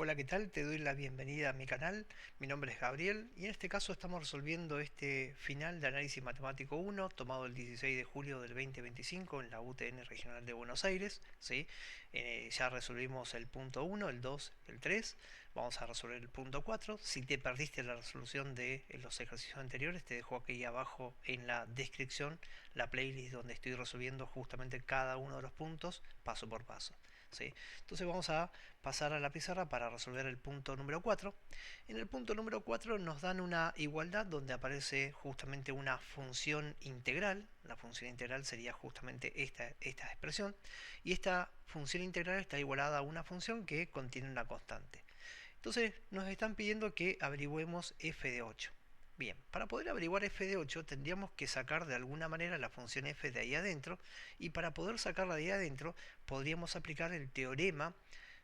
Hola, ¿qué tal? Te doy la bienvenida a mi canal. Mi nombre es Gabriel y en este caso estamos resolviendo este final de análisis matemático 1 tomado el 16 de julio del 2025 en la UTN Regional de Buenos Aires. ¿Sí? Ya resolvimos el punto 1, el 2, el 3. Vamos a resolver el punto 4. Si te perdiste la resolución de los ejercicios anteriores, te dejo aquí abajo en la descripción la playlist donde estoy resolviendo justamente cada uno de los puntos paso por paso. ¿Sí? Entonces vamos a pasar a la pizarra para resolver el punto número 4. En el punto número 4 nos dan una igualdad donde aparece justamente una función integral. La función integral sería justamente esta expresión. Y esta función integral está igualada a una función que contiene una constante. Entonces nos están pidiendo que averigüemos f de 8. Bien, para poder averiguar f de 8 tendríamos que sacar de alguna manera la función f de ahí adentro, y para poder sacarla de ahí adentro podríamos aplicar el teorema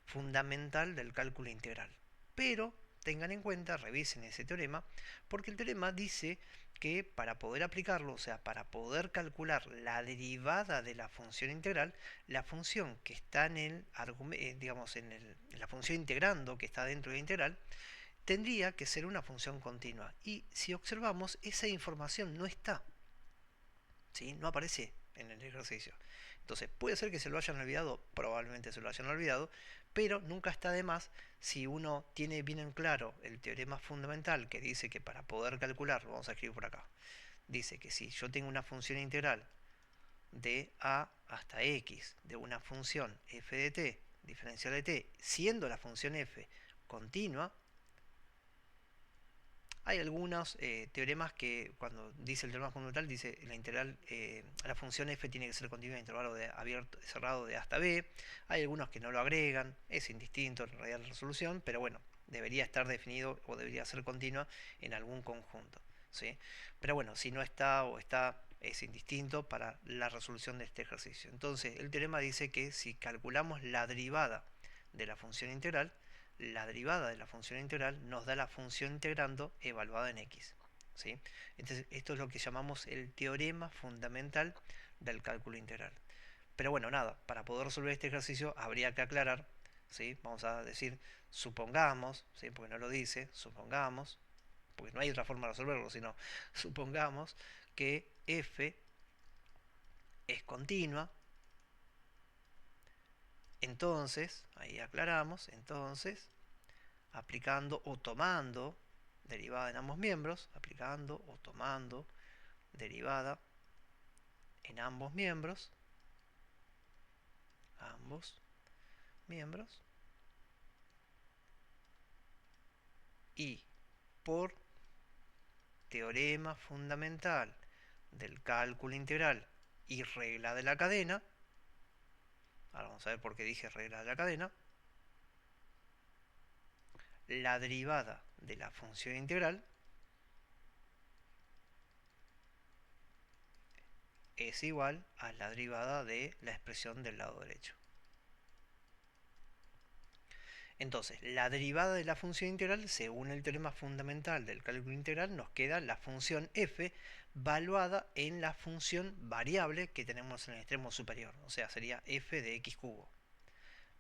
fundamental del cálculo integral. Pero tengan en cuenta, revisen ese teorema, porque el teorema dice que para poder aplicarlo, o sea, para poder calcular la derivada de la función integral, la función que está en el digamos en la función integrando que está dentro de la integral, tendría que ser una función continua. Y si observamos, esa información no está, ¿sí? No aparece en el ejercicio. Entonces, puede ser que se lo hayan olvidado, probablemente se lo hayan olvidado, pero nunca está de más si uno tiene bien en claro el teorema fundamental que dice que para poder calcular, vamos a escribir por acá, dice que si yo tengo una función integral de a hasta x de una función f de t diferencial de t, siendo la función f continua, hay algunos teoremas que cuando dice el teorema fundamental dice la integral, la función f tiene que ser continua en intervalo de abierto cerrado de a hasta b. Hay algunos que no lo agregan, es indistinto en realidad la resolución, pero bueno, debería estar definido o debería ser continua en algún conjunto, ¿sí? Pero bueno, si no está o está, es indistinto para la resolución de este ejercicio. Entonces el teorema dice que si calculamos la derivada de la función integral, la derivada de la función integral nos da la función integrando evaluada en x. ¿Sí? Entonces, esto es lo que llamamos el teorema fundamental del cálculo integral. Pero bueno, nada, para poder resolver este ejercicio habría que aclarar, ¿sí? Vamos a decir, supongamos, ¿sí? Porque no lo dice, supongamos, porque no hay otra forma de resolverlo, sino supongamos que f es continua. Entonces, ahí aclaramos, entonces aplicando o tomando derivada en ambos miembros, aplicando o tomando derivada en ambos miembros, y por teorema fundamental del cálculo integral y regla de la cadena, ahora vamos a ver por qué dije regla de la cadena, la derivada de la función integral es igual a la derivada de la expresión del lado derecho. Entonces, la derivada de la función integral, según el teorema fundamental del cálculo integral, nos queda la función f valuada en la función variable que tenemos en el extremo superior, o sea, sería f de x cubo.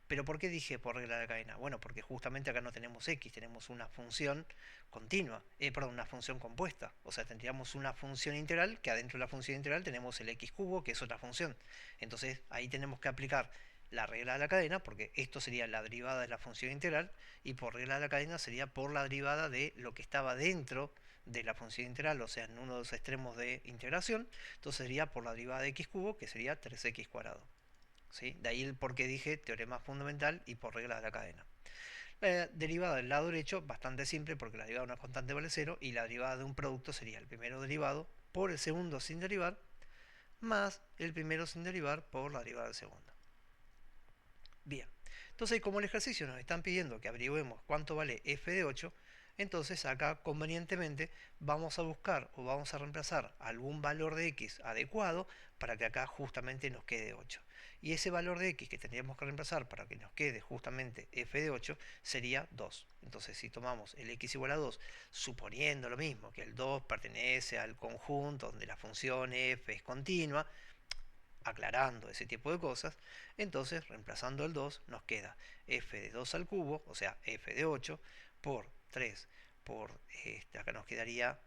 ¿Pero por qué dije por regla de la cadena? Bueno, porque justamente acá no tenemos x, tenemos una función continua, perdón, una función compuesta. O sea, tendríamos una función integral, que adentro de la función integral tenemos el x cubo, que es otra función. Entonces, ahí tenemos que aplicar la regla de la cadena, porque esto sería la derivada de la función integral, y por regla de la cadena sería por la derivada de lo que estaba dentro de la función integral, o sea, en uno de los extremos de integración. Entonces sería por la derivada de x cubo, que sería 3x cuadrado. ¿Sí? De ahí el por qué dije teorema fundamental y por regla de la cadena. La derivada del lado derecho, bastante simple, porque la derivada de una constante vale 0, y la derivada de un producto sería el primero derivado por el segundo sin derivar, más el primero sin derivar por la derivada del segundo. Bien, entonces como el ejercicio nos están pidiendo que averigüemos cuánto vale f de 8, entonces acá convenientemente vamos a buscar o vamos a reemplazar algún valor de x adecuado para que acá justamente nos quede 8. Y ese valor de x que tendríamos que reemplazar para que nos quede justamente f de 8 sería 2. Entonces si tomamos el x igual a 2, suponiendo lo mismo, que el 2 pertenece al conjunto donde la función f es continua, aclarando ese tipo de cosas, entonces reemplazando el 2 nos queda f de 2 al cubo, o sea, f de 8, por 3 por, acá nos quedaría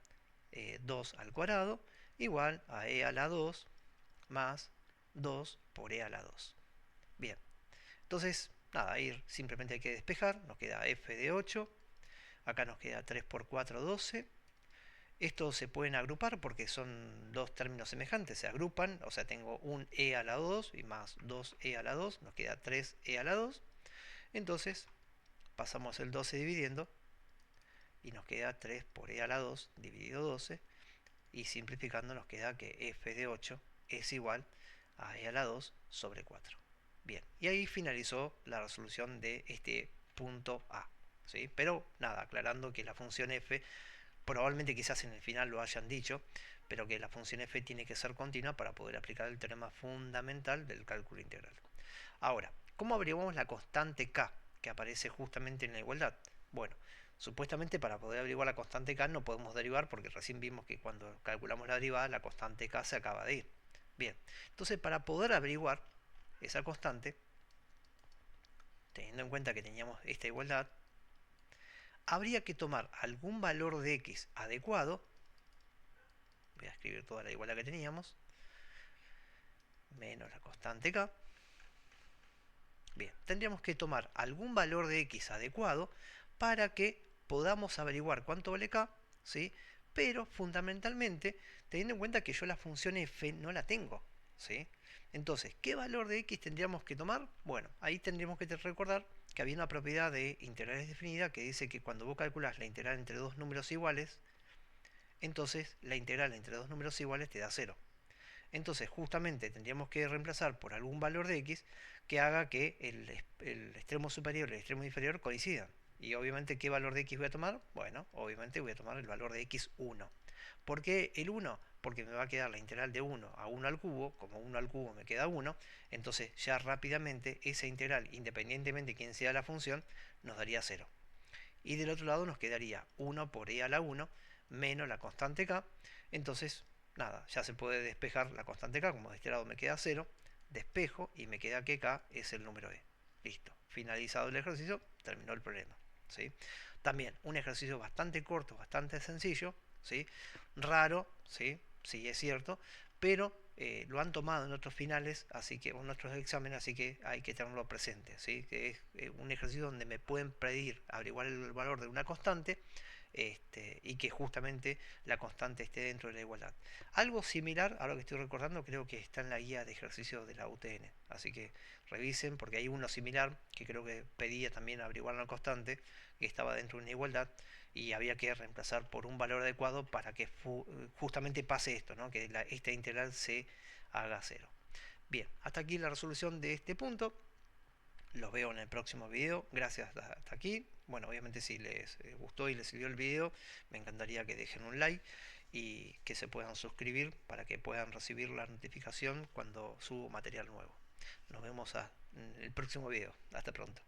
2 al cuadrado, igual a e a la 2 más 2 por e a la 2. Bien, entonces, nada, ahí simplemente hay que despejar, nos queda f de 8, acá nos queda 3 por 4, 12. Estos se pueden agrupar porque son dos términos semejantes, se agrupan, o sea, tengo un e a la 2 y más 2e a la 2, nos queda 3e a la 2. Entonces, pasamos el 12 dividiendo y nos queda 3 por e a la 2 dividido 12, y simplificando nos queda que f de 8 es igual a e a la 2 sobre 4. Bien, y ahí finalizó la resolución de este punto A. ¿Sí? Pero nada, aclarando que la función f, probablemente quizás en el final lo hayan dicho, pero que la función f tiene que ser continua para poder aplicar el teorema fundamental del cálculo integral. Ahora, ¿cómo averiguamos la constante k que aparece justamente en la igualdad? Bueno, supuestamente para poder averiguar la constante k no podemos derivar porque recién vimos que cuando calculamos la derivada la constante k se acaba de ir. Bien, entonces para poder averiguar esa constante, teniendo en cuenta que teníamos esta igualdad, habría que tomar algún valor de x adecuado. Voy a escribir toda la igualdad que teníamos, menos la constante k. Bien, tendríamos que tomar algún valor de x adecuado para que podamos averiguar cuánto vale k, ¿sí? Pero fundamentalmente, teniendo en cuenta que yo la función f no la tengo, ¿sí? Entonces, ¿qué valor de x tendríamos que tomar? Bueno, ahí tendríamos que recordar que había una propiedad de integrales definida que dice que cuando vos calculas la integral entre dos números iguales, entonces la integral entre dos números iguales te da 0. Entonces justamente tendríamos que reemplazar por algún valor de x que haga que el extremo superior y el extremo inferior coincidan. Y obviamente, ¿qué valor de x voy a tomar? Bueno, obviamente voy a tomar el valor de x1. ¿Por qué el 1? Porque me va a quedar la integral de 1 a 1 al cubo, como 1 al cubo me queda 1, entonces ya rápidamente esa integral, independientemente de quién sea la función, nos daría 0. Y del otro lado nos quedaría 1 por e a la 1 menos la constante k. Entonces, nada, ya se puede despejar la constante k, como de este lado me queda 0, despejo y me queda que k es el número e. Listo, finalizado el ejercicio, terminó el problema. ¿Sí? También un ejercicio bastante corto, bastante sencillo, ¿sí? Raro, ¿sí? Sí, es cierto, pero lo han tomado en otros finales, así que en otros exámenes, así que hay que tenerlo presente, ¿sí? Que es un ejercicio donde me pueden pedir averiguar el valor de una constante, y que justamente la constante esté dentro de la igualdad. Algo similar, ahora que estoy recordando, creo que está en la guía de ejercicios de la UTN, así que revisen porque hay uno similar que creo que pedía también averiguar la constante, que estaba dentro de una igualdad y había que reemplazar por un valor adecuado para que justamente pase esto, ¿no? Que esta integral se haga 0. Bien, hasta aquí la resolución de este punto. Los veo en el próximo video. Gracias hasta aquí. Bueno, obviamente si les gustó y les sirvió el video, me encantaría que dejen un like y que se puedan suscribir para que puedan recibir la notificación cuando subo material nuevo. Nos vemos en el próximo video. Hasta pronto.